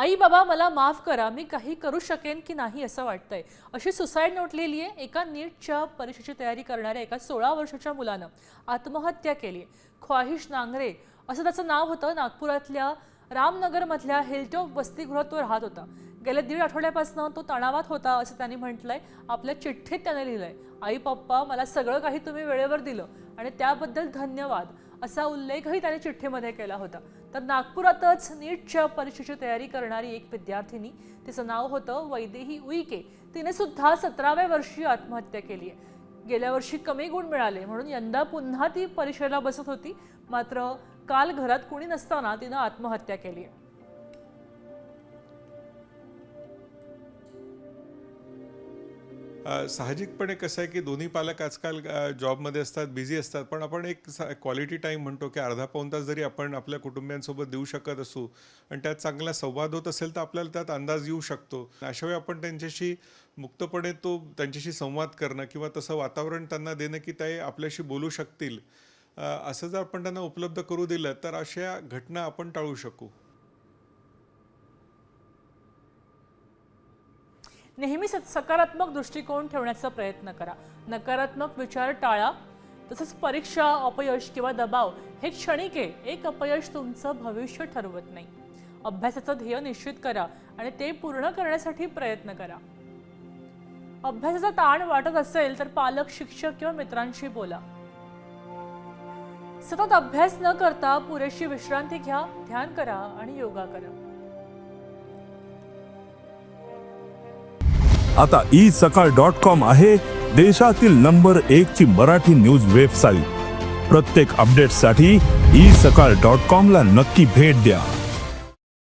आई बाबा मला माफ करा, मी काही करू शकेन की नाही असं वाटतंय, अशी सुसाईड नोट लिहिली आहे एका नीटच्या परीक्षेची तयारी करणाऱ्या एका 16 वर्षाच्या मुलानं आत्महत्या केली आहे। ख्वाहिश नांगरे असं त्याचं नाव होतं। नागपुरातल्या रामनगरमधल्या हिलटॉप वसतिगृहात तो राहत होता। गेल्या 1.5 आठवड्यापासून तो तणावात होता असं त्यांनी म्हटलंय। आपल्या चिठ्ठीत त्याने लिहिलंय, आई पप्पा मला सगळं काही तुम्ही वेळेवर दिलं आणि त्याबद्दल धन्यवाद असा उल्लेखही त्याने चिठ्ठीमध्ये केला होता। तर नागपुरातच नीटच्या परीक्षेची तयारी करणारी एक विद्यार्थिनी, तिचं नाव होतं वैदेही उईके, तिने सुद्धा 17व्या वर्षी आत्महत्या केली आहे। गेल्या वर्षी कमी गुण मिळाले म्हणून यंदा पुन्हा ती परीक्षेला बसत होती, मात्र काल घरात कुणी नसताना तिनं आत्महत्या केली आहे। साहजिकपणे कसं आहे की दोन्ही पालक आजकाल जॉबमध्ये असतात, बिझी असतात, पण आपण एक क्वालिटी टाईम म्हणतो की अर्धा पाऊण तास जरी आपण आपल्या कुटुंबियांसोबत देऊ शकत असू आणि त्यात चांगला संवाद होत असेल तर आपल्याला त्यात अंदाज येऊ शकतो। अशा वेळी आपण त्यांच्याशी मुक्तपणे त्यांच्याशी संवाद करणं किंवा तसं वातावरण त्यांना देणं की ते आपल्याशी बोलू शकतील, असं जर आपण त्यांना उपलब्ध करू दिलं तर अशा घटना आपण टाळू शकू। नेहमी सकारात्मक दृष्टिकोन ठेवण्याचा प्रयत्न करा, नकारात्मक विचार टाळा। तसंच परीक्षा, अपयश किंवा दबाव हे क्षणिक आहे, एक अपयश तुमचं भविष्य ठरवत नाही। अभ्यासाचं ध्येय निश्चित करा आणि ते पूर्ण करण्यासाठी प्रयत्न करा। अभ्यासाचा ताण वाटत असेल तर पालक, शिक्षक किंवा मित्रांशी बोला। सतत अभ्यास न करता पुरेशी विश्रांती घ्या, ध्यान करा आणि योगा करा। आता isakal.com आहे देशातील नंबर 1 ची मराठी न्यूज वेबसाईट। प्रत्येक अपडेटसाठी isakal.com ला नक्की भेट द्या।